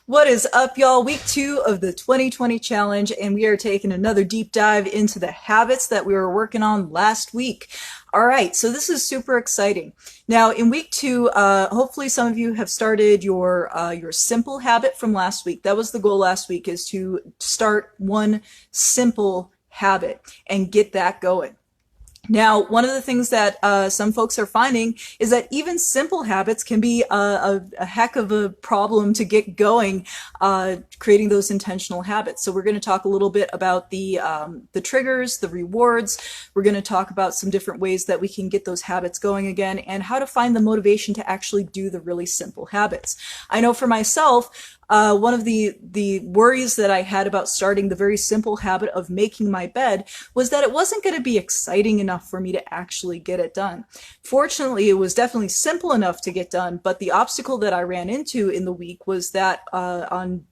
What is up, y'all? Week 2 of the 2020 challenge, and we are taking another deep dive into the habits that we were working on last week. All right, so this is super exciting. Now, in week 2, hopefully some of you have started your simple habit from last week. That was the goal last week, is to start one simple habit and get that going. Now, one of the things that some folks are finding is that even simple habits can be a heck of a problem to get going, creating those intentional habits. So we're going to talk a little bit about the triggers, the rewards. We're going to talk about some different ways that we can get those habits going again, and how to find the motivation to actually do the really simple habits. I know for myself, one of the worries that I had about starting the very simple habit of making my bed was that it wasn't going to be exciting enough for me to actually get it done. Fortunately, it was definitely simple enough to get done, but the obstacle that I ran into in the week was that on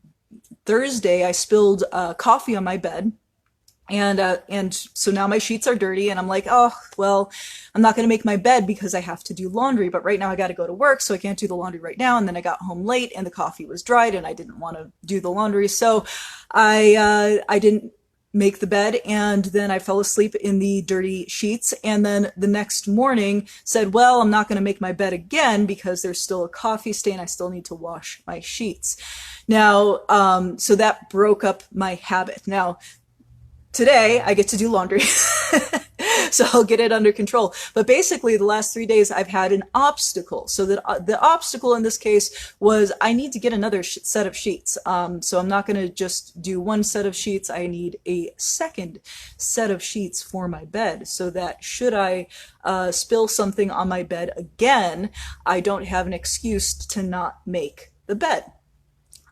Thursday I spilled coffee on my bed. And so now my sheets are dirty, and I'm like, oh, well, I'm not going to make my bed because I have to do laundry, but right now I got to go to work, so I can't do the laundry right now. And then I got home late and the coffee was dried and I didn't want to do the laundry. So I didn't make the bed, and then I fell asleep in the dirty sheets. And then the next morning said, well, I'm not going to make my bed again because there's still a coffee stain. I still need to wash my sheets. Now, so that broke up my habit. Now, today I get to do laundry, so I'll get it under control. But basically the last 3 days I've had an obstacle. So that the obstacle in this case was I need to get another set of sheets. So I'm not going to just do one set of sheets. I need a second set of sheets for my bed, so that should I spill something on my bed again, I don't have an excuse to not make the bed.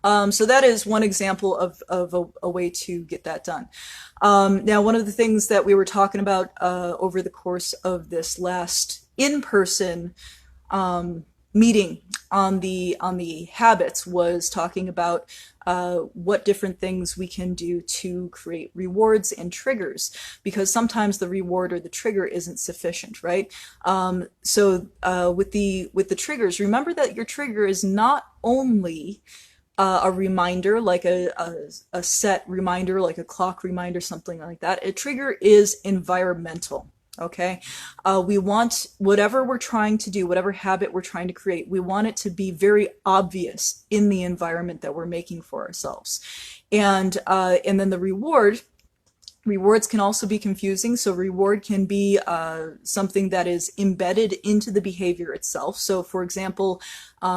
So that is one example of a way to get that done. Now, one of the things that we were talking about over the course of this last in-person meeting on the habits was talking about what different things we can do to create rewards and triggers, because sometimes the reward or the trigger isn't sufficient, right? So with the triggers, remember that your trigger is not only a reminder, like a set reminder, like a clock reminder, something like that. A trigger is environmental. Okay. We want whatever we're trying to do, whatever habit we're trying to create, we want it to be very obvious in the environment that we're making for ourselves. And then the rewards can also be confusing. So reward can be something that is embedded into the behavior itself. So for example,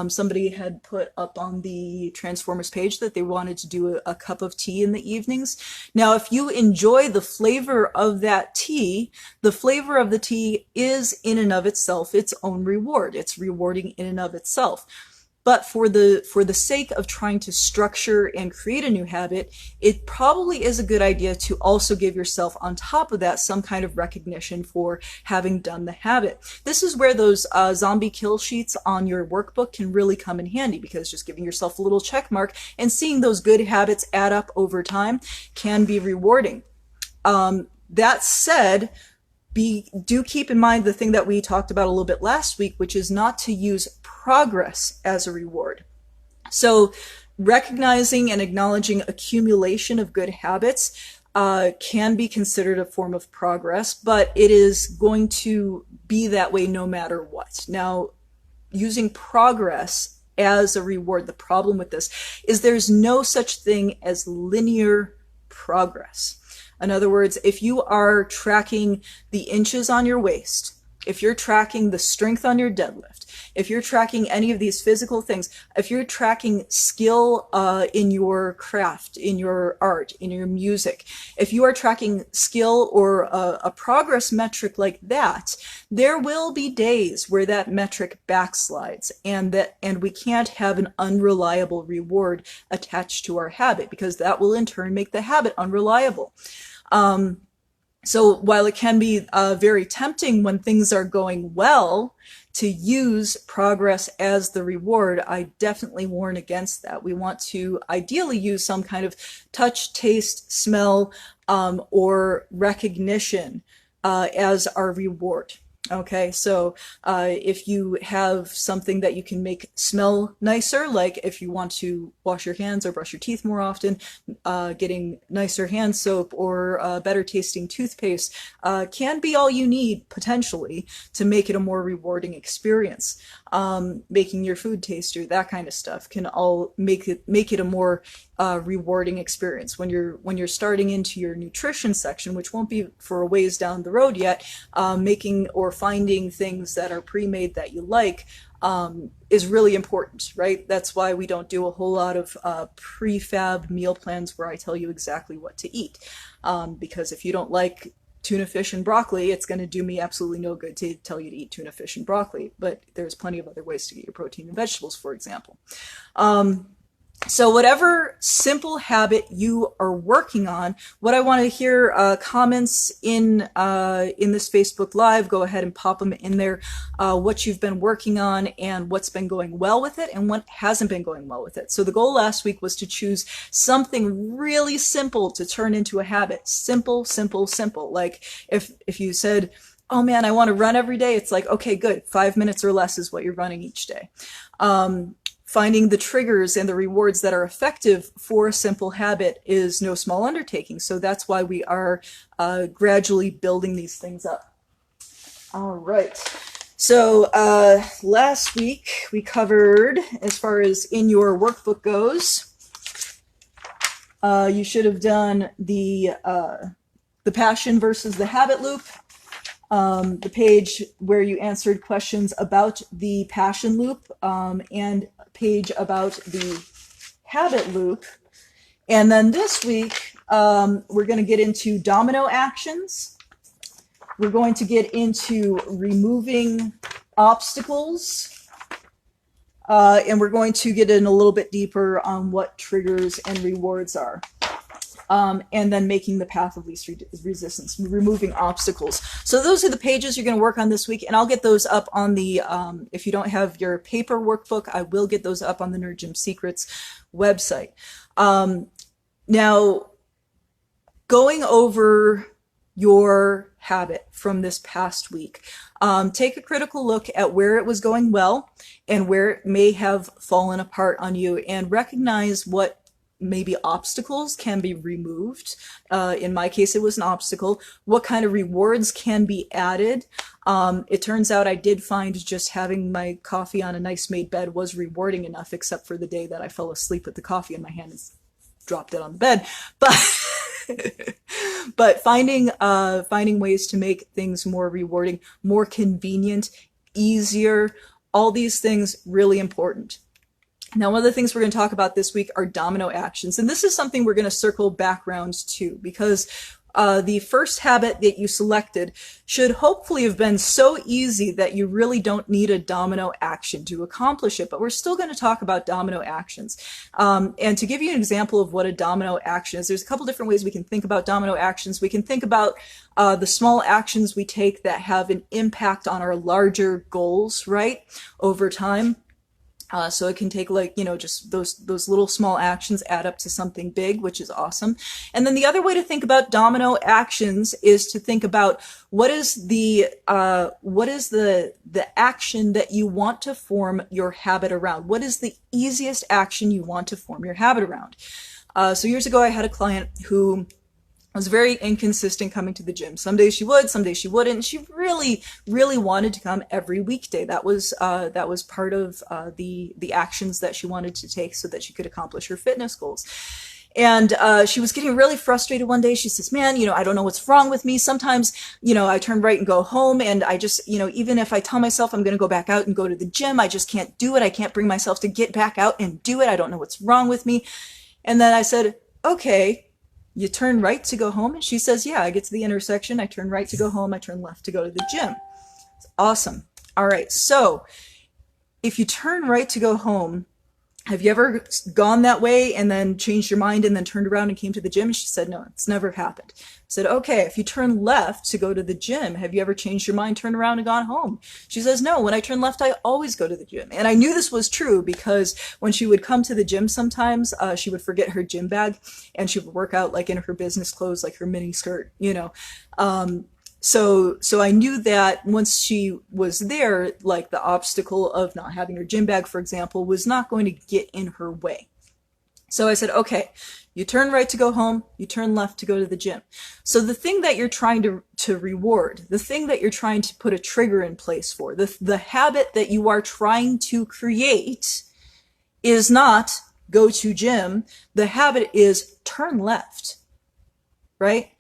somebody had put up on the Transformers page that they wanted to do a cup of tea in the evenings. Now, if you enjoy the flavor of that tea, the flavor of the tea is in and of itself its own reward. It's rewarding in and of itself. But for the sake of trying to structure and create a new habit, it probably is a good idea to also give yourself on top of that some kind of recognition for having done the habit. This is where those zombie kill sheets on your workbook can really come in handy, because just giving yourself a little check mark and seeing those good habits add up over time can be rewarding. That said, do keep in mind the thing that we talked about a little bit last week, which is not to use progress as a reward. So recognizing and acknowledging accumulation of good habits can be considered a form of progress, but it is going to be that way no matter what. Now, using progress as a reward, the problem with this is there's no such thing as linear progress. In other words, if you are tracking the inches on your waist, if you're tracking the strength on your deadlift, if you're tracking any of these physical things, if you're tracking skill in your craft, in your art, in your music, if you are tracking skill or a progress metric like that, there will be days where that metric backslides, and we can't have an unreliable reward attached to our habit, because that will in turn make the habit unreliable. So while it can be very tempting when things are going well to use progress as the reward, I definitely warn against that. We want to ideally use some kind of touch, taste, smell, or recognition as our reward. Okay, so if you have something that you can make smell nicer, like if you want to wash your hands or brush your teeth more often, getting nicer hand soap or better tasting toothpaste can be all you need potentially to make it a more rewarding experience. Making your food tastier, that kind of stuff can all make it a more rewarding experience when you're starting into your nutrition section, which won't be for a ways down the road yet. Making or finding things that are pre-made that you like is really important, right? That's why we don't do a whole lot of prefab meal plans where I tell you exactly what to eat, because if you don't like tuna fish and broccoli, it's going to do me absolutely no good to tell you to eat tuna fish and broccoli, but there's plenty of other ways to get your protein and vegetables, for example. So whatever simple habit you are working on, what I want to hear comments in this Facebook Live, go ahead and pop them in there, what you've been working on and what's been going well with it and what hasn't been going well with it. So the goal last week was to choose something really simple to turn into a habit. Simple, simple, simple. Like if you said, oh man, I want to run every day, it's like, okay, good. 5 minutes or less is what you're running each day. Finding the triggers and the rewards that are effective for a simple habit is no small undertaking. So that's why we are gradually building these things up. All right. So last week we covered, as far as in your workbook goes, you should have done the passion versus the habit loop. The page where you answered questions about the passion loop, and page about the habit loop. And then this week, we're going to get into domino actions. We're going to get into removing obstacles. And we're going to get in a little bit deeper on what triggers and rewards are. And then making the path of least resistance, removing obstacles. So those are the pages you're going to work on this week, and I'll get those up on the, if you don't have your paper workbook, I will get those up on the Nerd Gym Secrets website. Now, going over your habit from this past week, take a critical look at where it was going well and where it may have fallen apart on you, and recognize what maybe obstacles can be removed. In my case, it was an obstacle. What kind of rewards can be added? It turns out I did find just having my coffee on a nice made bed was rewarding enough, except for the day that I fell asleep with the coffee in my hand and dropped it on the bed. But finding ways to make things more rewarding, more convenient, easier, all these things really important. Now, one of the things we're going to talk about this week are domino actions. And this is something we're going to circle back around to, because the first habit that you selected should hopefully have been so easy that you really don't need a domino action to accomplish it. But we're still going to talk about domino actions. And to give you an example of what a domino action is, there's a couple different ways we can think about domino actions. We can think about the small actions we take that have an impact on our larger goals, right, over time. So it can take, like, you know, just those little small actions add up to something big, which is awesome. And then the other way to think about domino actions is to think about what is the action that you want to form your habit around? What is the easiest action you want to form your habit around? So years ago, I had a client who was very inconsistent coming to the gym. Some days she would, some days she wouldn't. She really, really wanted to come every weekday. That was part of the actions that she wanted to take so that she could accomplish her fitness goals. And she was getting really frustrated one day. She says, man, I don't know what's wrong with me. Sometimes, I turn right and go home, and I just, even if I tell myself I'm going to go back out and go to the gym, I just can't do it. I can't bring myself to get back out and do it. I don't know what's wrong with me. And then I said, okay, you turn right to go home? And she says, yeah, I get to the intersection. I turn right to go home. I turn left to go to the gym. It's awesome. All right. So if you turn right to go home, have you ever gone that way and then changed your mind and then turned around and came to the gym? And she said, no, it's never happened. I said, okay, if you turn left to go to the gym, have you ever changed your mind, turned around and gone home? She says, no, when I turn left, I always go to the gym. And I knew this was true because when she would come to the gym sometimes, she would forget her gym bag and she would work out like in her business clothes, like her mini skirt, so I knew that once she was there, like the obstacle of not having her gym bag, for example, was not going to get in her way. So I said, okay, you turn right to go home, you turn left to go to the gym. So the thing that you're trying to reward, the thing that you're trying to put a trigger in place for, the habit that you are trying to create is not go to gym. The habit is turn left, right?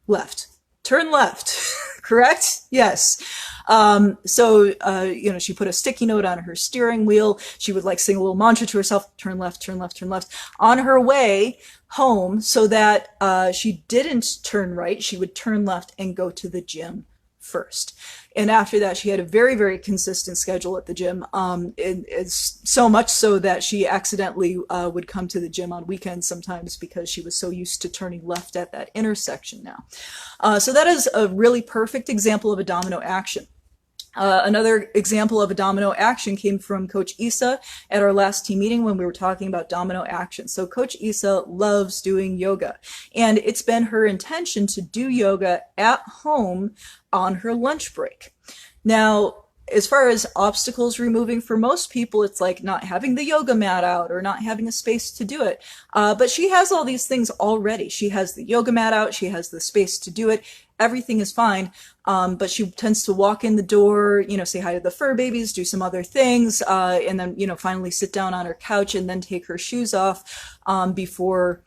Left. Turn left. Correct? Yes. She put a sticky note on her steering wheel. She would like sing a little mantra to herself, turn left, turn left, turn left, on her way home, so that she didn't turn right. She would turn left and go to the gym first. And after that, she had a very, very consistent schedule at the gym. It's so much so that she accidentally would come to the gym on weekends sometimes because she was so used to turning left at that intersection now. So that is a really perfect example of a domino action. Another example of a domino action came from Coach Isa at our last team meeting when we were talking about domino action. So Coach Isa loves doing yoga, and it's been her intention to do yoga at home on her lunch break. Now, as far as obstacles removing, for most people, it's like not having the yoga mat out or not having a space to do it. But she has all these things already. She has the yoga mat out. She has the space to do it. Everything is fine. But she tends to walk in the door, say hi to the fur babies, do some other things, and then, finally sit down on her couch and then take her shoes off, before,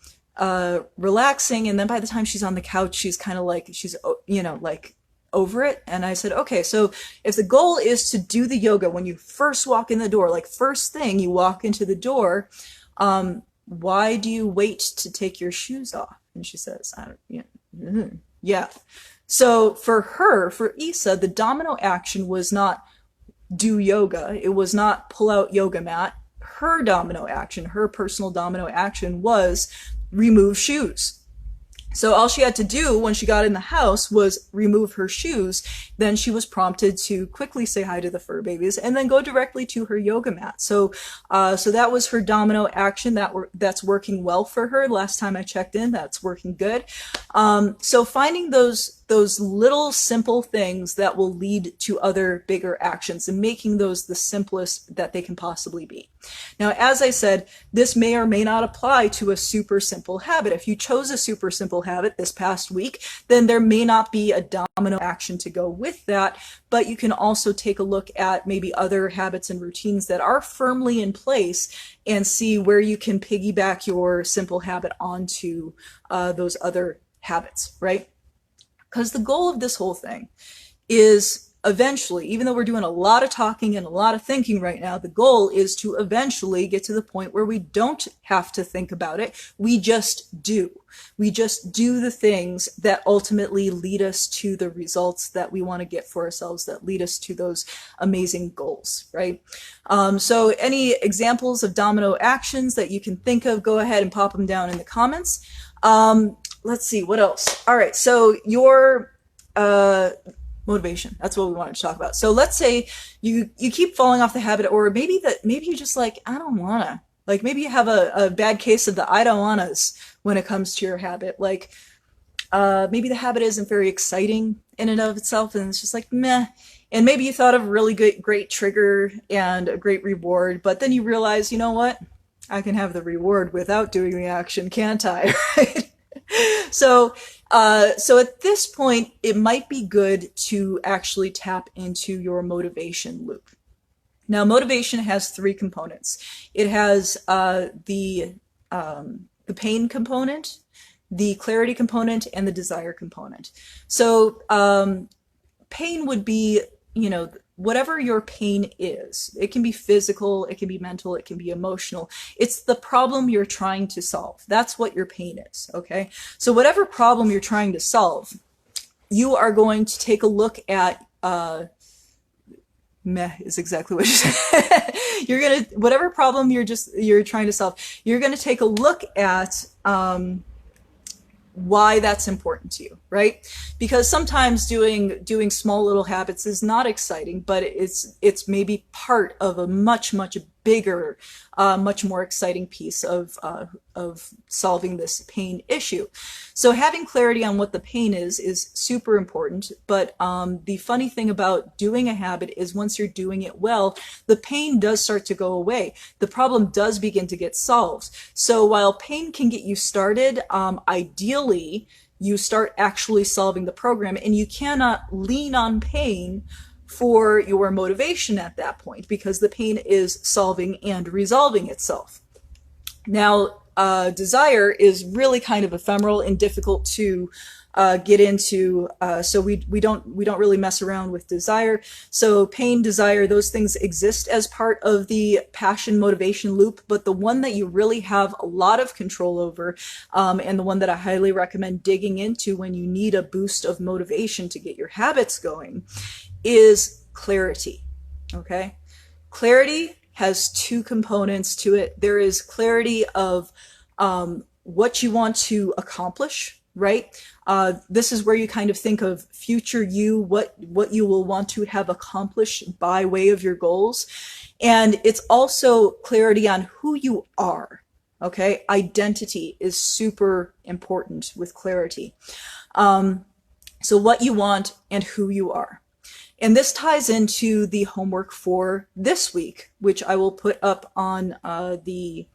relaxing. And then by the time she's on the couch, she's kind of like, she's, like, over it. And I said, okay, so if the goal is to do the yoga when you first walk in the door, like first thing you walk into the door, why do you wait to take your shoes off? And she says, yeah. So for Isa, the domino action was not do yoga. It was not pull out yoga mat. Her domino action, her personal domino action was remove shoes. So all she had to do when she got in the house was remove her shoes. Then she was prompted to quickly say hi to the fur babies and then go directly to her yoga mat. So that was her domino action. That's working well for her. Last time I checked in, that's working good. So finding those little simple things that will lead to other bigger actions and making those the simplest that they can possibly be. Now, as I said, this may or may not apply to a super simple habit. If you chose a super simple habit this past week, then there may not be a domino action to go with that, but you can also take a look at maybe other habits and routines that are firmly in place and see where you can piggyback your simple habit onto those other habits, right? Because the goal of this whole thing is eventually, even though we're doing a lot of talking and a lot of thinking right now, the goal is to eventually get to the point where we don't have to think about it. We just do. We just do the things that ultimately lead us to the results that we want to get for ourselves, that lead us to those amazing goals, right? So any examples of domino actions that you can think of, go ahead and pop them down in the comments. Let's see, what else? All right, so your motivation, that's what we wanted to talk about. So let's say you keep falling off the habit, or maybe you're just like, I don't wanna. Like maybe you have a bad case of the I don't wannas when it comes to your habit. Like maybe the habit isn't very exciting in and of itself, and it's just like meh. And maybe you thought of a really great trigger and a great reward, but then you realize, you know what? I can have the reward without doing the action, can't I? Right? So at this point, it might be good to actually tap into your motivation loop. Now, motivation has three components. It has the pain component, the clarity component, and the desire component. So pain would be, whatever your pain is. It can be physical, it can be mental, it can be emotional. It's the problem you're trying to solve. That's what your pain is, okay? So whatever problem you're trying to solve, you are going to take a look at, meh is exactly what you said. Whatever problem you're trying to solve, you're gonna take a look at, why that's important to you, right? Because sometimes doing small little habits is not exciting, but it's maybe part of a much bigger, much more exciting piece of solving this pain issue. So having clarity on what the pain is super important. But the funny thing about doing a habit is once you're doing it well, the pain does start to go away. The problem does begin to get solved. So while pain can get you started, ideally, you start actually solving the program, and you cannot lean on pain for your motivation at that point because the pain is solving and resolving itself. Now, desire is really kind of ephemeral and difficult to get into, so we don't really mess around with desire. So pain, desire, those things exist as part of the passion motivation loop, but the one that you really have a lot of control over, and the one that I highly recommend digging into when you need a boost of motivation to get your habits going, is clarity. Okay? Clarity has two components to it. There is clarity of what you want to accomplish, right? This is where you kind of think of future you, what you will want to have accomplished by way of your goals. And it's also clarity on who you are. Okay? Identity is super important with clarity. So what you want and who you are. And this ties into the homework for this week, which I will put up on the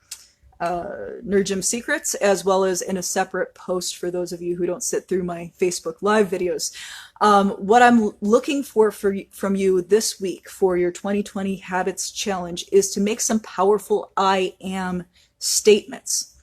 Nerd Gym Secrets, as well as in a separate post for those of you who don't sit through my Facebook Live videos. What I'm looking for from you this week for your 2020 Habits Challenge is to make some powerful I am statements.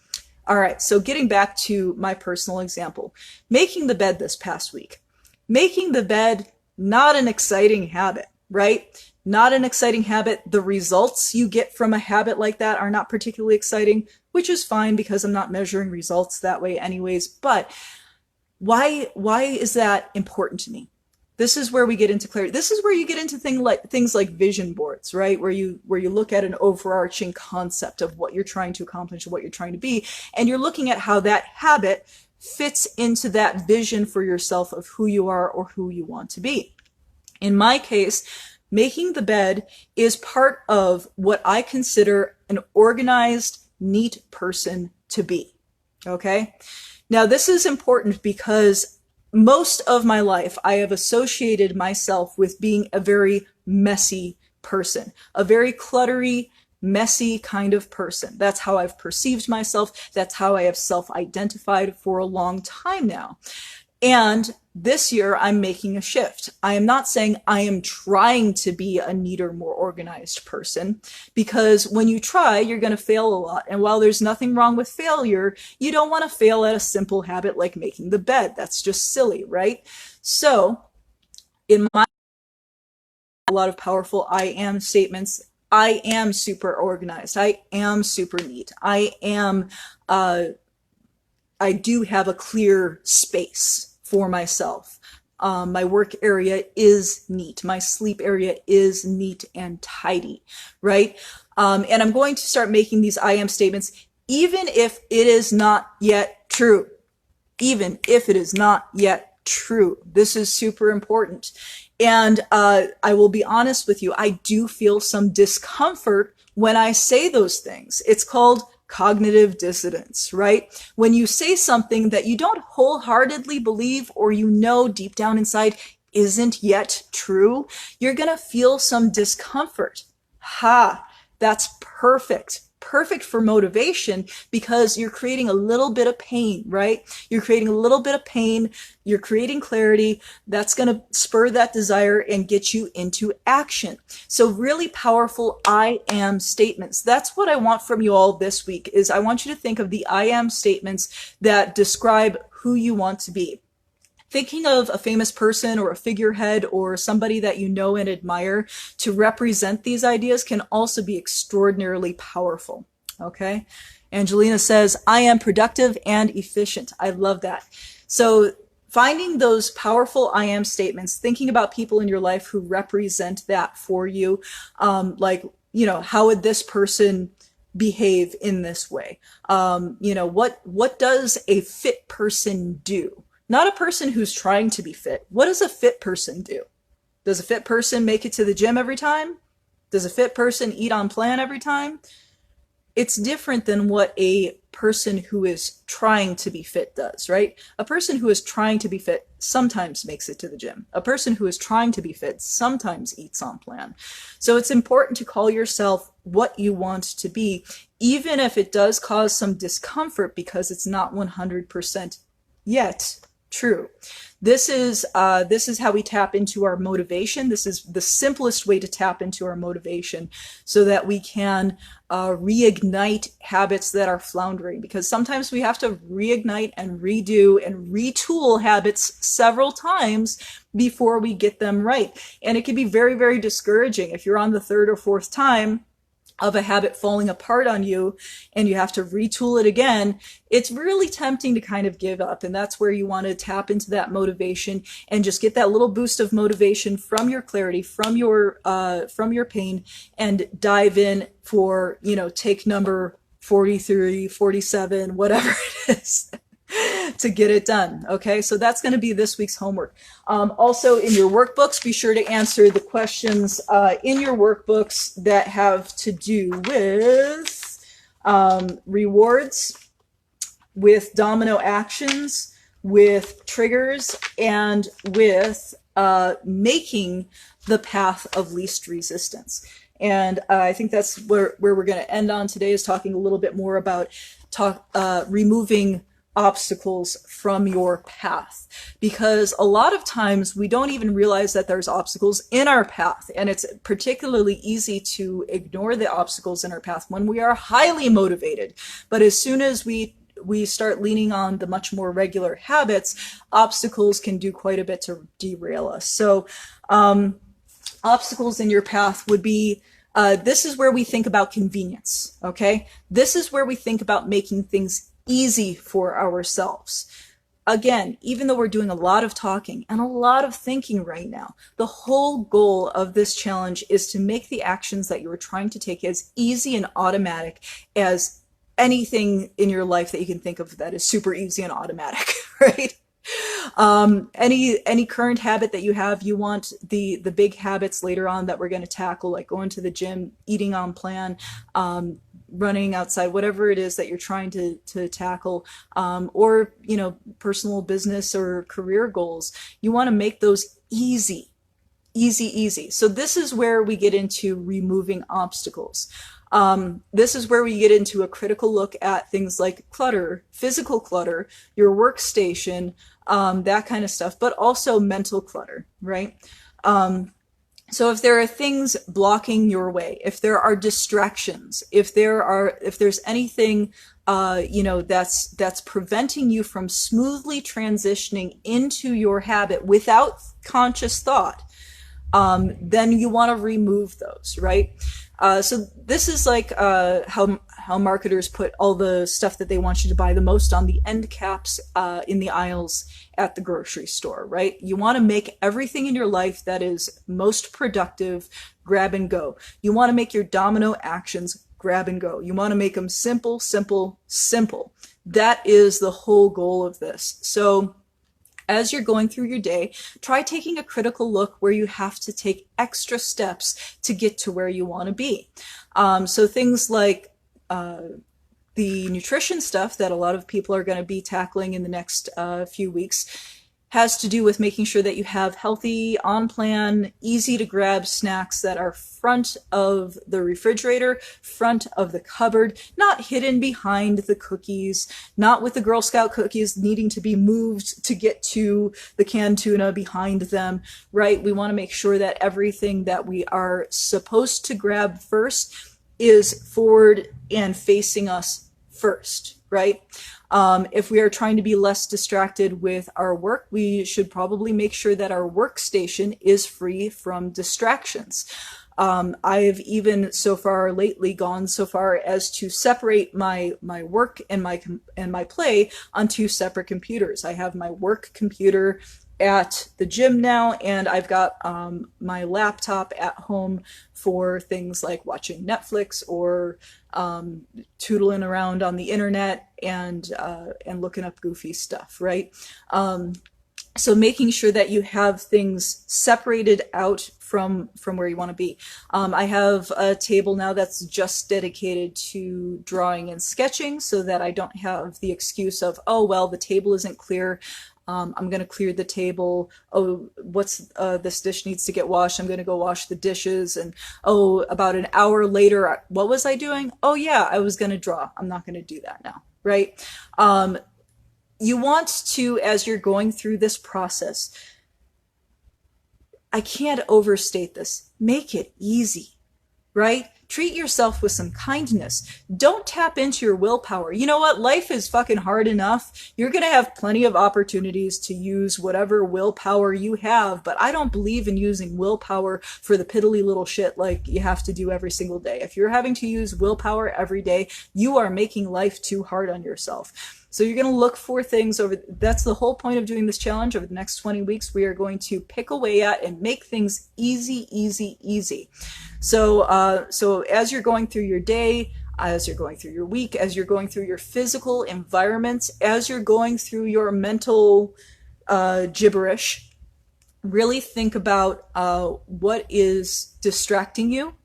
All right, so getting back to my personal example, making the bed this past week. Making the bed, not an exciting habit, right? Not an exciting habit. The results you get from a habit like that are not particularly exciting, which is fine because I'm not measuring results that way anyways. But why is that important to me? This is where we get into clarity. This is where you get into things like vision boards, right? Where you look at an overarching concept of what you're trying to accomplish, what you're trying to be, and you're looking at how that habit fits into that vision for yourself of who you are or who you want to be. In my case, making the bed is part of what I consider an organized, neat person to be. Okay? Now, this is important because most of my life, I have associated myself with being a very messy person, a very cluttery, messy kind of person. That's how I've perceived myself. That's how I have self-identified for a long time now. And this year, I'm making a shift. I am not saying I am trying to be a neater, more organized person, because when you try, you're going to fail a lot. And while there's nothing wrong with failure, you don't want to fail at a simple habit like making the bed. That's just silly, right? So, in my a lot of powerful I am statements. I am super organized. I am super neat. I do have a clear space for myself. My work area is neat. My sleep area is neat and tidy, right? And I'm going to start making these I am statements, even if it is not yet true. Even if it is not yet true. This is super important. And I will be honest with you, I do feel some discomfort when I say those things. It's called cognitive dissonance, right? When you say something that you don't wholeheartedly believe or you know deep down inside isn't yet true, you're going to feel some discomfort. Ha, that's perfect. Perfect for motivation because you're creating a little bit of pain, right? You're creating a little bit of pain. You're creating clarity. That's going to spur that desire and get you into action. So really powerful I am statements. That's what I want from you all this week is I want you to think of the I am statements that describe who you want to be. Thinking of a famous person or a figurehead or somebody that you know and admire to represent these ideas can also be extraordinarily powerful. Okay? Angelina says, I am productive and efficient. I love that. So finding those powerful I am statements, thinking about people in your life who represent that for you, like, you know, how would this person behave in this way? You know, what does a fit person do? Not a person who's trying to be fit. What does a fit person do? Does a fit person make it to the gym every time? Does a fit person eat on plan every time? It's different than what a person who is trying to be fit does, right? A person who is trying to be fit sometimes makes it to the gym. A person who is trying to be fit sometimes eats on plan. So it's important to call yourself what you want to be, even if it does cause some discomfort because it's not 100% yet true. This is how we tap into our motivation. This is the simplest way to tap into our motivation so that we can reignite habits that are floundering, because sometimes we have to reignite and redo and retool habits several times before we get them right. And it can be very, very discouraging if you're on the third or fourth time of a habit falling apart on you and you have to retool it again. It's really tempting to kind of give up. And that's where you want to tap into that motivation and just get that little boost of motivation from your clarity, from your pain, and dive in for, take number 43, 47, whatever it is, to get it done. Okay, so that's going to be this week's homework. Also, in your workbooks, be sure to answer the questions in your workbooks that have to do with rewards, with domino actions, with triggers, and with making the path of least resistance. And I think that's where we're going to end on today, is talking a little bit more about removing obstacles from your path, because a lot of times we don't even realize that there's obstacles in our path, and it's particularly easy to ignore the obstacles in our path when we are highly motivated. But as soon as we start leaning on the much more regular habits, obstacles can do quite a bit to derail us. So obstacles in your path would be, this is where we think about convenience, okay? This is where we think about making things easy for ourselves. Again, even though we're doing a lot of talking and a lot of thinking right now, the whole goal of this challenge is to make the actions that you are trying to take as easy and automatic as anything in your life that you can think of that is super easy and automatic, right? Any current habit that you have, you want the big habits later on that we're going to tackle, like going to the gym, eating on plan, running outside, whatever it is that you're trying to tackle, or, personal business or career goals. You want to make those easy. So this is where we get into removing obstacles. This is where we get into a critical look at things like clutter, physical clutter, your workstation, that kind of stuff, but also mental clutter, right? So if there are things blocking your way, if there are distractions, if there's anything, that's preventing you from smoothly transitioning into your habit without conscious thought, then you want to remove those, right? So this is like how marketers put all the stuff that they want you to buy the most on the end caps in the aisles at the grocery store, right? You want to make everything in your life that is most productive grab and go. You want to make your domino actions grab and go. You want to make them simple, simple, simple. That is the whole goal of this. So as you're going through your day, try taking a critical look where you have to take extra steps to get to where you want to be. So things like the nutrition stuff that a lot of people are going to be tackling in the next few weeks has to do with making sure that you have healthy, on-plan, easy-to-grab snacks that are front of the refrigerator, front of the cupboard, not hidden behind the cookies, not with the Girl Scout cookies needing to be moved to get to the canned tuna behind them, right? We want to make sure that everything that we are supposed to grab first is forward and facing us first, right? If we are trying to be less distracted with our work, we should probably make sure that our workstation is free from distractions. I've even so far lately gone so far as to separate my work and my play on two separate computers. I have my work computer at the gym now, and I've got my laptop at home for things like watching Netflix or tootling around on the internet and looking up goofy stuff, right? So making sure that you have things separated out from where you want to be. I have a table now that's just dedicated to drawing and sketching so that I don't have the excuse of, oh, well, the table isn't clear. I'm going to clear the table. Oh, this dish needs to get washed. I'm going to go wash the dishes. And oh, about an hour later, what was I doing? Oh yeah, I was going to draw. I'm not going to do that now, right? You want to, as you're going through this process, I can't overstate this, make it easy, right? Treat yourself with some kindness. Don't tap into your willpower. You know what? Life is fucking hard enough. You're going to have plenty of opportunities to use whatever willpower you have, but I don't believe in using willpower for the piddly little shit like you have to do every single day. If you're having to use willpower every day, you are making life too hard on yourself. So you're going to look for things that's the whole point of doing this challenge. Over the next 20 weeks, we are going to pick away at and make things easy, easy, easy. So as you're going through your day, as you're going through your week, as you're going through your physical environment, as you're going through your mental gibberish, really think about what is distracting you.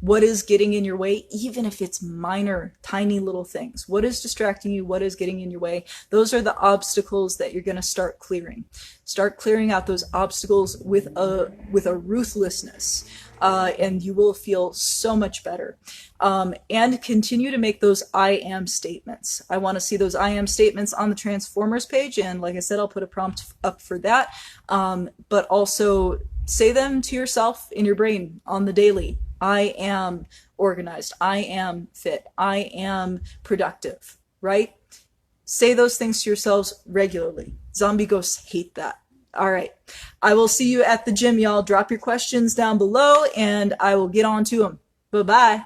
What is getting in your way, even if it's minor, tiny little things? What is distracting you? What is getting in your way? Those are the obstacles that you're going to start clearing. Start clearing out those obstacles with a ruthlessness, and you will feel so much better. And continue to make those I am statements. I want to see those I am statements on the Transformers page, and like I said, I'll put a prompt up for that. But also say them to yourself in your brain on the daily. I am organized. I am fit. I am productive, right? Say those things to yourselves regularly. Zombie ghosts hate that. All right. I will see you at the gym, y'all. Drop your questions down below and I will get on to them. Bye-bye.